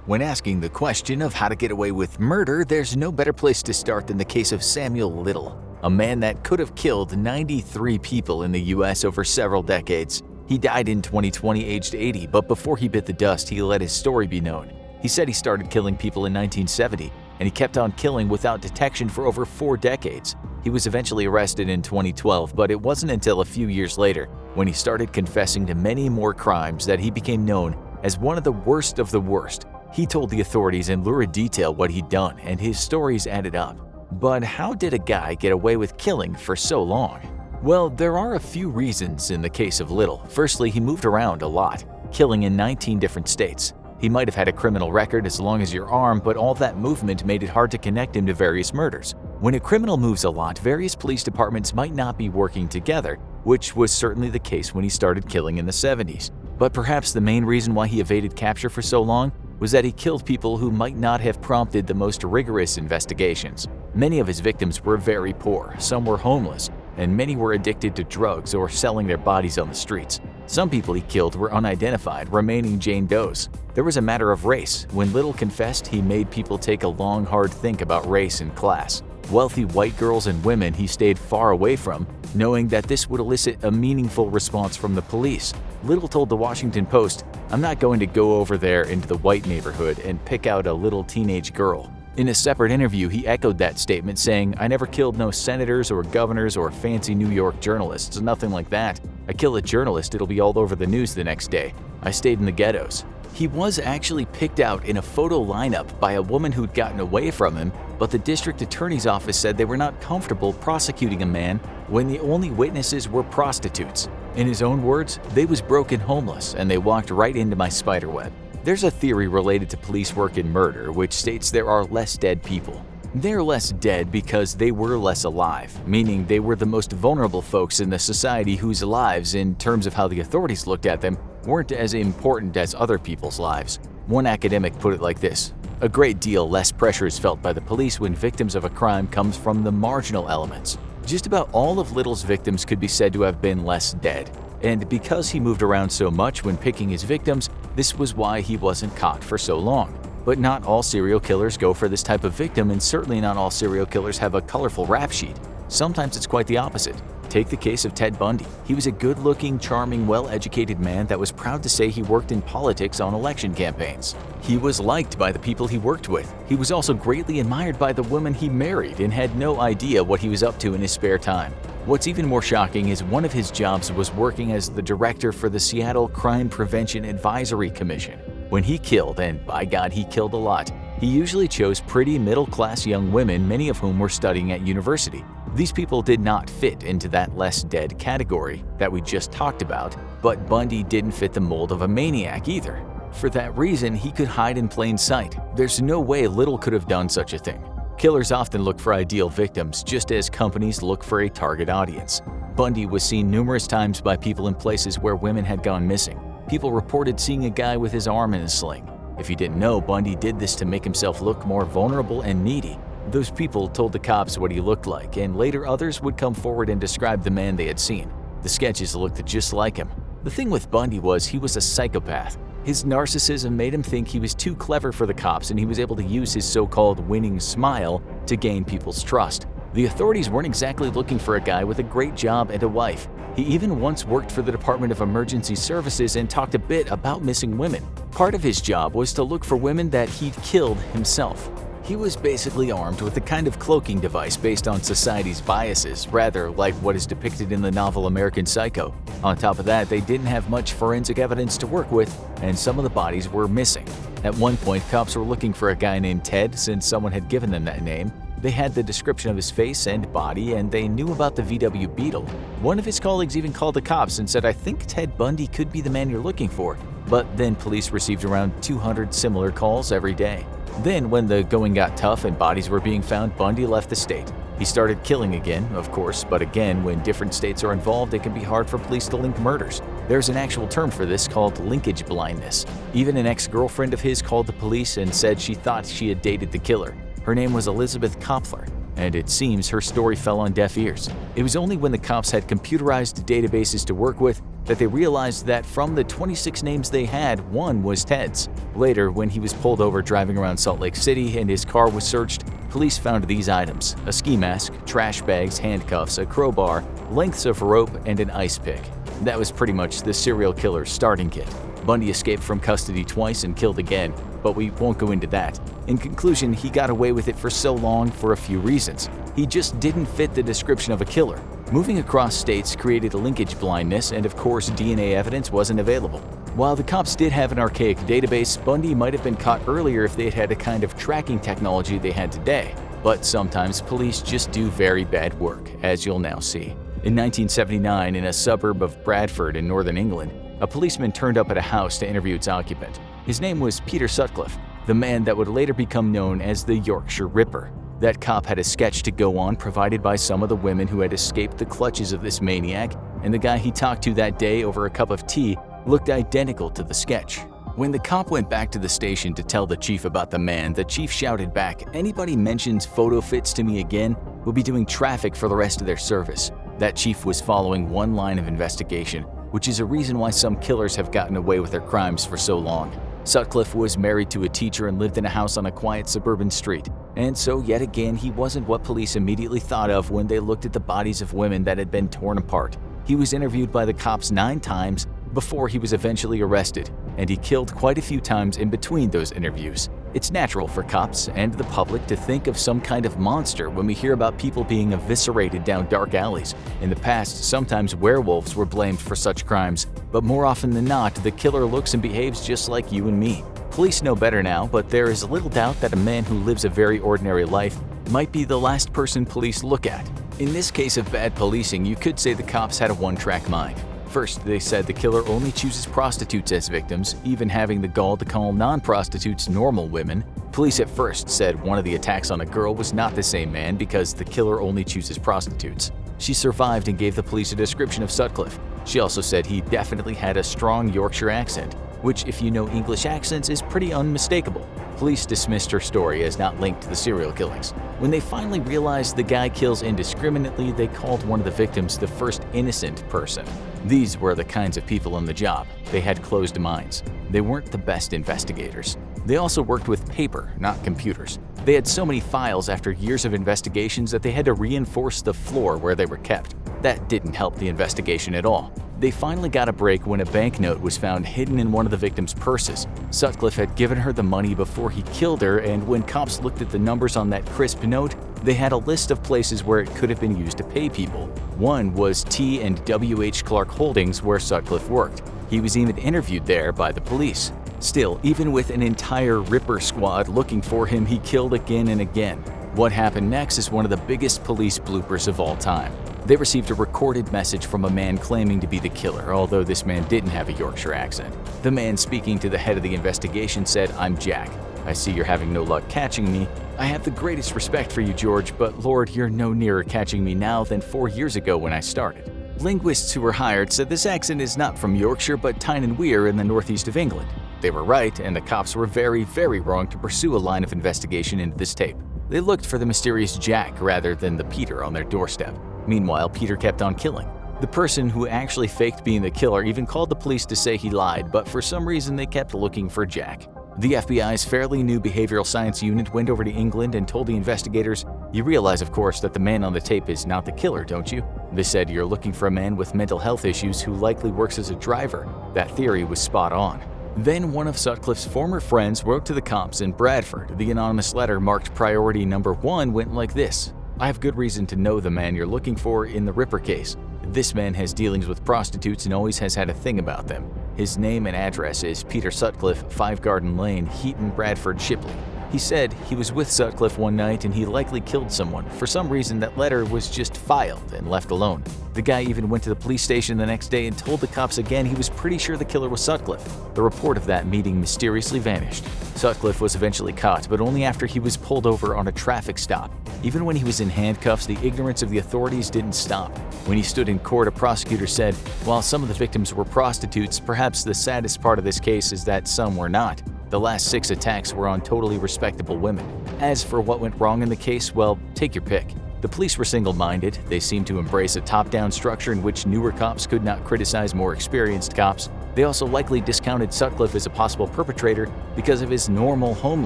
When asking the question of how to get away with murder, there's no better place to start than the case of Samuel Little, a man that could have killed 93 people in the US over several decades. He died in 2020 aged 80, but before he bit the dust, he let his story be known. He said he started killing people in 1970, and he kept on killing without detection for over 4 decades. He was eventually arrested in 2012, but it wasn't until a few years later, when he started confessing to many more crimes, that he became known as one of the worst of the worst. He told the authorities in lurid detail what he'd done, and his stories added up. But how did a guy get away with killing for so long? Well, there are a few reasons in the case of Little. Firstly, he moved around a lot, killing in 19 different states. He might have had a criminal record as long as your arm, but all that movement made it hard to connect him to various murders. When a criminal moves a lot, various police departments might not be working together, which was certainly the case when he started killing in the 70s. But perhaps the main reason why he evaded capture for so long was that he killed people who might not have prompted the most rigorous investigations. Many of his victims were very poor, some were homeless, and many were addicted to drugs or selling their bodies on the streets. Some people he killed were unidentified, remaining Jane Does. There was a matter of race. When Little confessed, he made people take a long, hard think about race and class. Wealthy white girls and women he stayed far away from, knowing that this would elicit a meaningful response from the police. Little told the Washington Post, "I'm not going to go over there into the white neighborhood and pick out a little teenage girl." In a separate interview, he echoed that statement, saying, "I never killed no senators or governors or fancy New York journalists, nothing like that. I kill a journalist, it'll be all over the news the next day. I stayed in the ghettos." He was actually picked out in a photo lineup by a woman who'd gotten away from him, but the district attorney's office said they were not comfortable prosecuting a man when the only witnesses were prostitutes. In his own words, "They was broken homeless and they walked right into my spiderweb." There's a theory related to police work in murder which states there are less dead people. They're less dead because they were less alive, meaning they were the most vulnerable folks in the society whose lives, in terms of how the authorities looked at them, weren't as important as other people's lives. One academic put it like this: "A great deal less pressure is felt by the police when victims of a crime comes from the marginal elements." Just about all of Little's victims could be said to have been less dead. And because he moved around so much when picking his victims, this was why he wasn't caught for so long. But not all serial killers go for this type of victim, and certainly not all serial killers have a colorful rap sheet. Sometimes it's quite the opposite. Take the case of Ted Bundy. He was a good-looking, charming, well-educated man that was proud to say he worked in politics on election campaigns. He was liked by the people he worked with. He was also greatly admired by the women he married and had no idea what he was up to in his spare time. What's even more shocking is one of his jobs was working as the director for the Seattle Crime Prevention Advisory Commission. When he killed, and by God he killed a lot, he usually chose pretty middle-class young women, many of whom were studying at university. These people did not fit into that less dead category that we just talked about, but Bundy didn't fit the mold of a maniac either. For that reason, he could hide in plain sight. There's no way Little could have done such a thing. Killers often look for ideal victims, just as companies look for a target audience. Bundy was seen numerous times by people in places where women had gone missing. People reported seeing a guy with his arm in a sling. If you didn't know, Bundy did this to make himself look more vulnerable and needy. Those people told the cops what he looked like, and later others would come forward and describe the man they had seen. The sketches looked just like him. The thing with Bundy was he was a psychopath. His narcissism made him think he was too clever for the cops, and he was able to use his so-called winning smile to gain people's trust. The authorities weren't exactly looking for a guy with a great job and a wife. He even once worked for the Department of Emergency Services and talked a bit about missing women. Part of his job was to look for women that he'd killed himself. He was basically armed with a kind of cloaking device based on society's biases, rather like what is depicted in the novel American Psycho. On top of that, they didn't have much forensic evidence to work with, and some of the bodies were missing. At one point, cops were looking for a guy named Ted since someone had given them that name. They had the description of his face and body, and they knew about the VW Beetle. One of his colleagues even called the cops and said, "I think Ted Bundy could be the man you're looking for." But then police received around 200 similar calls every day. Then, when the going got tough and bodies were being found, Bundy left the state. He started killing again, of course, but again, when different states are involved, it can be hard for police to link murders. There's an actual term for this called linkage blindness. Even an ex-girlfriend of his called the police and said she thought she had dated the killer. Her name was Elizabeth Kopfler, and it seems her story fell on deaf ears. It was only when the cops had computerized databases to work with that they realized that from the 26 names they had, one was Ted's. Later, when he was pulled over driving around Salt Lake City and his car was searched, police found these items: a ski mask, trash bags, handcuffs, a crowbar, lengths of rope, and an ice pick. That was pretty much the serial killer's starting kit. Bundy escaped from custody twice and killed again, but we won't go into that. In conclusion, he got away with it for so long for a few reasons. He just didn't fit the description of a killer. Moving across states created a linkage blindness, and of course DNA evidence wasn't available. While the cops did have an archaic database, Bundy might have been caught earlier if they had had a kind of tracking technology they had today. But sometimes police just do very bad work, as you'll now see. In 1979, in a suburb of Bradford in northern England, a policeman turned up at a house to interview its occupant. His name was Peter Sutcliffe, the man that would later become known as the Yorkshire Ripper. That cop had a sketch to go on provided by some of the women who had escaped the clutches of this maniac, and the guy he talked to that day over a cup of tea looked identical to the sketch. When the cop went back to the station to tell the chief about the man, the chief shouted back, "Anybody mentions photo fits to me again will be doing traffic for the rest of their service." That chief was following one line of investigation, which is a reason why some killers have gotten away with their crimes for so long. Sutcliffe was married to a teacher and lived in a house on a quiet suburban street. And so yet again, he wasn't what police immediately thought of when they looked at the bodies of women that had been torn apart. He was interviewed by the cops 9 times before he was eventually arrested, and he killed quite a few times in between those interviews. It's natural for cops and the public to think of some kind of monster when we hear about people being eviscerated down dark alleys. In the past, sometimes werewolves were blamed for such crimes, but more often than not, the killer looks and behaves just like you and me. Police know better now, but there is little doubt that a man who lives a very ordinary life might be the last person police look at. In this case of bad policing, you could say the cops had a one-track mind. First, they said the killer only chooses prostitutes as victims, even having the gall to call non-prostitutes normal women. Police at first said one of the attacks on a girl was not the same man because the killer only chooses prostitutes. She survived and gave the police a description of Sutcliffe. She also said he definitely had a strong Yorkshire accent, which, if you know English accents, is pretty unmistakable. Police dismissed her story as not linked to the serial killings. When they finally realized the guy kills indiscriminately, they called one of the victims the first innocent person. These were the kinds of people on the job. They had closed minds. They weren't the best investigators. They also worked with paper, not computers. They had so many files after years of investigations that they had to reinforce the floor where they were kept. That didn't help the investigation at all. They finally got a break when a banknote was found hidden in one of the victim's purses. Sutcliffe had given her the money before he killed her, and when cops looked at the numbers on that crisp note, they had a list of places where it could have been used to pay people. One was T and W.H. Clark Holdings, where Sutcliffe worked. He was even interviewed there by the police. Still, even with an entire Ripper squad looking for him, he killed again and again. What happened next is one of the biggest police bloopers of all time. They received a recorded message from a man claiming to be the killer, although this man didn't have a Yorkshire accent. The man speaking to the head of the investigation said, "I'm Jack. I see you're having no luck catching me. I have the greatest respect for you, George, but Lord, you're no nearer catching me now than 4 years ago when I started." Linguists who were hired said this accent is not from Yorkshire but Tyne and Wear in the northeast of England. They were right, and the cops were very, very wrong to pursue a line of investigation into this tape. They looked for the mysterious Jack rather than the Peter on their doorstep. Meanwhile, Peter kept on killing. The person who actually faked being the killer even called the police to say he lied, but for some reason they kept looking for Jack. The FBI's fairly new behavioral science unit went over to England and told the investigators, "You realize, of course, that the man on the tape is not the killer, don't you?" They said, "You're looking for a man with mental health issues who likely works as a driver." That theory was spot on. Then one of Sutcliffe's former friends wrote to the cops in Bradford. The anonymous letter marked priority number 1 went like this: "I have good reason to know the man you're looking for in the Ripper case. This man has dealings with prostitutes and always has had a thing about them. His name and address is Peter Sutcliffe, 5 Garden Lane, Heaton, Bradford, Shipley." He said he was with Sutcliffe one night and he likely killed someone. For some reason, that letter was just filed and left alone. The guy even went to the police station the next day and told the cops again he was pretty sure the killer was Sutcliffe. The report of that meeting mysteriously vanished. Sutcliffe was eventually caught, but only after he was pulled over on a traffic stop. Even when he was in handcuffs, the ignorance of the authorities didn't stop. When he stood in court, a prosecutor said, "While some of the victims were prostitutes, perhaps the saddest part of this case is that some were not. The last 6 attacks were on totally respectable women. As for what went wrong in the case, well, take your pick. The police were single-minded. They seemed to embrace a top-down structure in which newer cops could not criticize more experienced cops. They also likely discounted Sutcliffe as a possible perpetrator because of his normal home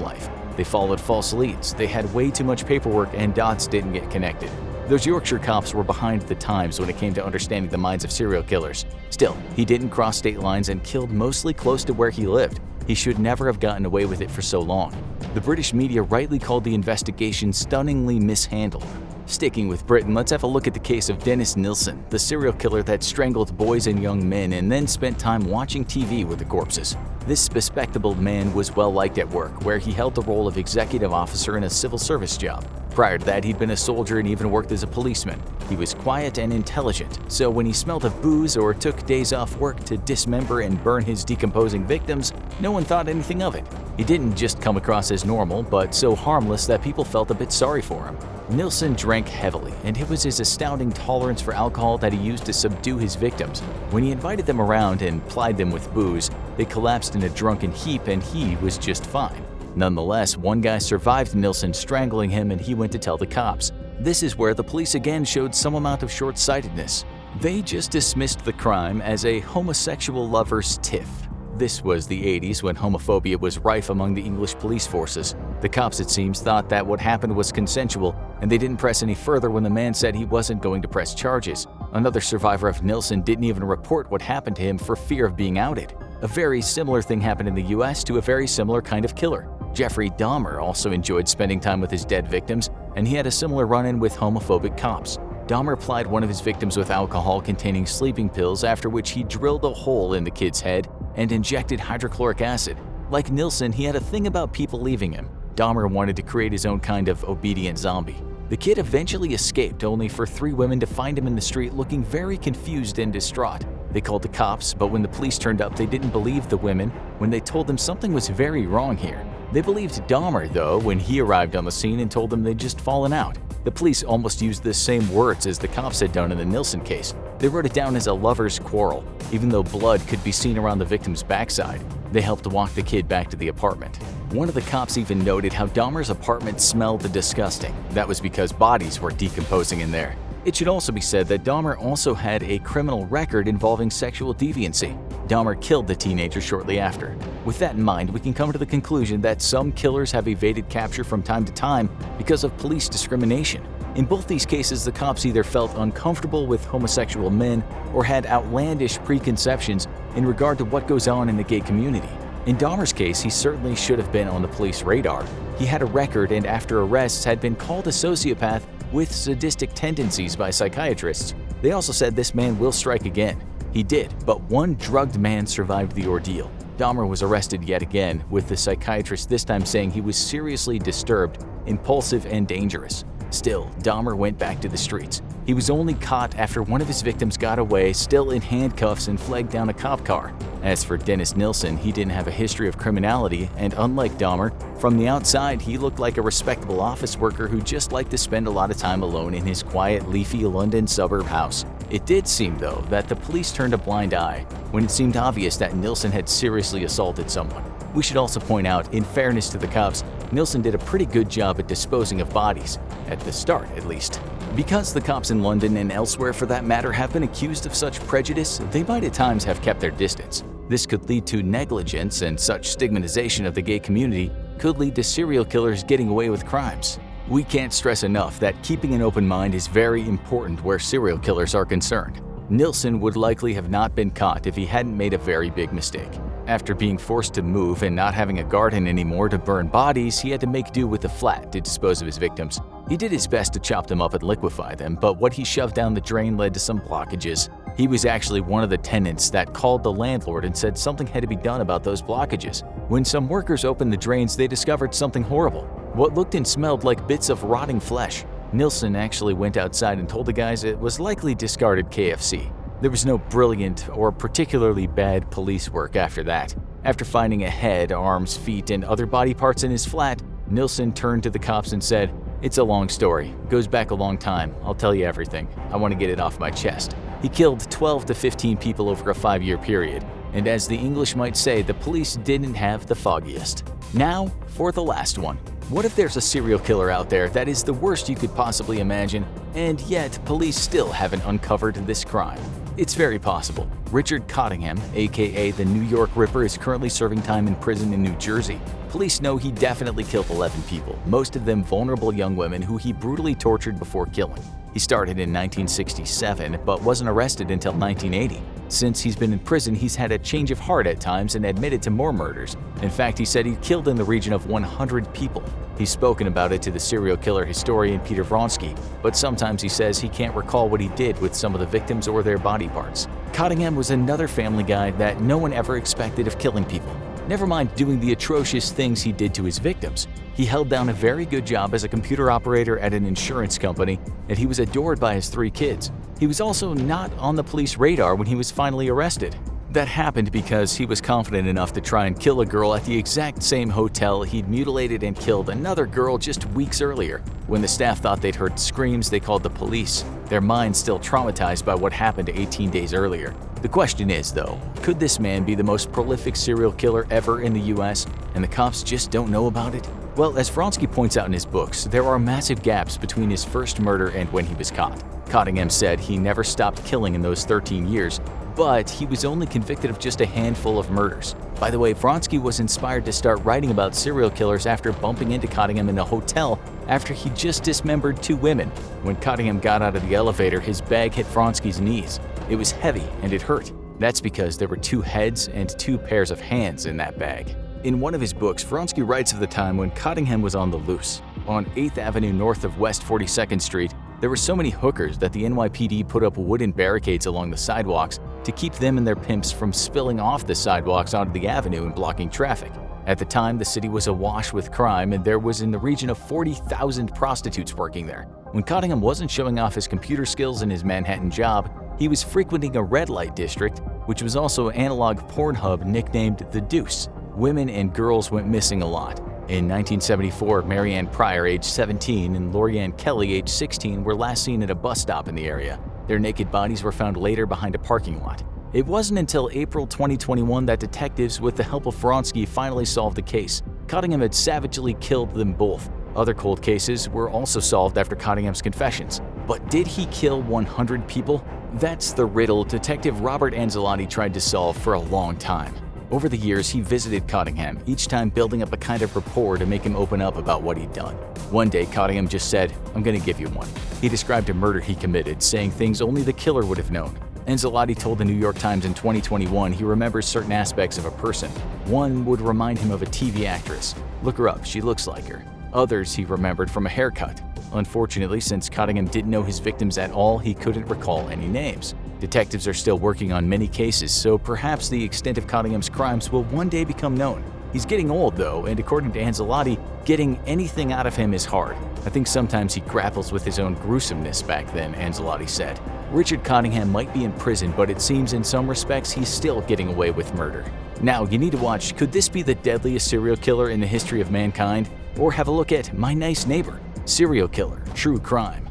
life. They followed false leads, they had way too much paperwork, and dots didn't get connected. Those Yorkshire cops were behind the times when it came to understanding the minds of serial killers. Still, he didn't cross state lines and killed mostly close to where he lived. He should never have gotten away with it for so long. The British media rightly called the investigation stunningly mishandled. Sticking with Britain, let's have a look at the case of Dennis Nilsen, the serial killer that strangled boys and young men and then spent time watching TV with the corpses. This bespectacled man was well liked at work, where he held the role of executive officer in a civil service job. Prior to that, he'd been a soldier and even worked as a policeman. He was quiet and intelligent, so when he smelled of booze or took days off work to dismember and burn his decomposing victims, no one thought anything of it. He didn't just come across as normal, but so harmless that people felt a bit sorry for him. Nilsen drank heavily, and it was his astounding tolerance for alcohol that he used to subdue his victims. When he invited them around and plied them with booze, they collapsed in a drunken heap and he was just fine. Nonetheless, one guy survived Nilsen strangling him and he went to tell the cops. This is where the police again showed some amount of short-sightedness. They just dismissed the crime as a homosexual lover's tiff. This was the 80s when homophobia was rife among the English police forces. The cops, it seems, thought that what happened was consensual, and they didn't press any further when the man said he wasn't going to press charges. Another survivor of Nilsen didn't even report what happened to him for fear of being outed. A very similar thing happened in the US to a very similar kind of killer. Jeffrey Dahmer also enjoyed spending time with his dead victims, and he had a similar run-in with homophobic cops. Dahmer plied one of his victims with alcohol containing sleeping pills, after which he drilled a hole in the kid's head and injected hydrochloric acid. Like Nilsen, he had a thing about people leaving him. Dahmer wanted to create his own kind of obedient zombie. The kid eventually escaped, only for 3 women to find him in the street looking very confused and distraught. They called the cops, but when the police turned up, they didn't believe the women when they told them something was very wrong here. They believed Dahmer, though, when he arrived on the scene and told them they'd just fallen out. The police almost used the same words as the cops had done in the Nilsen case. They wrote it down as a lover's quarrel. Even though blood could be seen around the victim's backside, they helped walk the kid back to the apartment. One of the cops even noted how Dahmer's apartment smelled disgusting. That was because bodies were decomposing in there. It should also be said that Dahmer also had a criminal record involving sexual deviancy. Dahmer killed the teenager shortly after. With that in mind, we can come to the conclusion that some killers have evaded capture from time to time because of police discrimination. In both these cases, the cops either felt uncomfortable with homosexual men or had outlandish preconceptions in regard to what goes on in the gay community. In Dahmer's case, he certainly should have been on the police radar. He had a record and after arrests had been called a sociopath with sadistic tendencies by psychiatrists. They also said this man will strike again. He did, but one drugged man survived the ordeal. Dahmer was arrested yet again, with the psychiatrist this time saying he was seriously disturbed, impulsive, and dangerous. Still, Dahmer went back to the streets. He was only caught after one of his victims got away, still in handcuffs, and flagged down a cop car. As for Dennis Nilsen, he didn't have a history of criminality, and unlike Dahmer, from the outside he looked like a respectable office worker who just liked to spend a lot of time alone in his quiet, leafy London suburb house. It did seem, though, that the police turned a blind eye when it seemed obvious that Nilsen had seriously assaulted someone. We should also point out, in fairness to the cops, Nilsen did a pretty good job at disposing of bodies, at the start at least. Because the cops in London and elsewhere for that matter have been accused of such prejudice, they might at times have kept their distance. This could lead to negligence, and such stigmatization of the gay community could lead to serial killers getting away with crimes. We can't stress enough that keeping an open mind is very important where serial killers are concerned. Nilsen would likely have not been caught if he hadn't made a very big mistake. After being forced to move and not having a garden anymore to burn bodies, he had to make do with a flat to dispose of his victims. He did his best to chop them up and liquefy them, but what he shoved down the drain led to some blockages. He was actually one of the tenants that called the landlord and said something had to be done about those blockages. When some workers opened the drains, they discovered something horrible. What looked and smelled like bits of rotting flesh. Nilsen actually went outside and told the guys it was likely discarded KFC. There was no brilliant or particularly bad police work after that. After finding a head, arms, feet, and other body parts in his flat, Nilsen turned to the cops and said, "It's a long story. Goes back a long time. I'll tell you everything. I want to get it off my chest." He killed 12 to 15 people over a 5-year period, and as the English might say, the police didn't have the foggiest. Now for the last one. What if there's a serial killer out there that is the worst you could possibly imagine, and yet police still haven't uncovered this crime? It's very possible. Richard Cottingham, aka the New York Ripper, is currently serving time in prison in New Jersey. Police know he definitely killed 11 people, most of them vulnerable young women who he brutally tortured before killing. He started in 1967, but wasn't arrested until 1980. Since he's been in prison, he's had a change of heart at times and admitted to more murders. In fact, he said he killed in the region of 100 people. He's spoken about it to the serial killer historian Peter Vronsky, but sometimes he says he can't recall what he did with some of the victims or their body parts. Cottingham was another family guy that no one ever expected of killing people. Never mind doing the atrocious things he did to his victims. He held down a very good job as a computer operator at an insurance company, and he was adored by his 3 kids. He was also not on the police radar when he was finally arrested. That happened because he was confident enough to try and kill a girl at the exact same hotel he'd mutilated and killed another girl just weeks earlier. When the staff thought they'd heard screams, they called the police, their minds still traumatized by what happened 18 days earlier. The question is, though, could this man be the most prolific serial killer ever in the US, and the cops just don't know about it? Well, as Vronsky points out in his books, there are massive gaps between his first murder and when he was caught. Cottingham said he never stopped killing in those 13 years, but he was only convicted of just a handful of murders. By the way, Vronsky was inspired to start writing about serial killers after bumping into Cottingham in a hotel after he just dismembered 2 women. When Cottingham got out of the elevator, his bag hit Vronsky's knees. It was heavy and it hurt. That's because there were 2 heads and 2 pairs of hands in that bag. In one of his books, Vronsky writes of the time when Cottingham was on the loose. On 8th Avenue north of West 42nd Street, there were so many hookers that the NYPD put up wooden barricades along the sidewalks to keep them and their pimps from spilling off the sidewalks onto the avenue and blocking traffic. At the time, the city was awash with crime, and there was in the region of 40,000 prostitutes working there. When Cottingham wasn't showing off his computer skills in his Manhattan job, he was frequenting a red light district, which was also an analog porn hub nicknamed The Deuce. Women and girls went missing a lot. In 1974, Marianne Pryor, age 17, and Lorianne Kelly, age 16, were last seen at a bus stop in the area. Their naked bodies were found later behind a parking lot. It wasn't until April 2021 that detectives, with the help of Vronsky, finally solved the case. Cottingham had savagely killed them both. Other cold cases were also solved after Cottingham's confessions. But did he kill 100 people? That's the riddle Detective Robert Anzalotti tried to solve for a long time. Over the years, he visited Cottingham, each time building up a kind of rapport to make him open up about what he'd done. One day, Cottingham just said, "I'm gonna give you one." He described a murder he committed, saying things only the killer would have known. Anzalotti told the New York Times in 2021 he remembers certain aspects of a person. One would remind him of a TV actress. Look her up, she looks like her. Others he remembered from a haircut. Unfortunately, since Cottingham didn't know his victims at all, he couldn't recall any names. Detectives are still working on many cases, so perhaps the extent of Cottingham's crimes will one day become known. He's getting old, though, and according to Anzalotti, getting anything out of him is hard. I think sometimes he grapples with his own gruesomeness back then, Anzalotti said. Richard Cottingham might be in prison, but it seems in some respects he's still getting away with murder. Now, you need to watch Could This Be the Deadliest Serial Killer in the History of Mankind? Or have a look at My Nice Neighbor, Serial Killer, True Crime.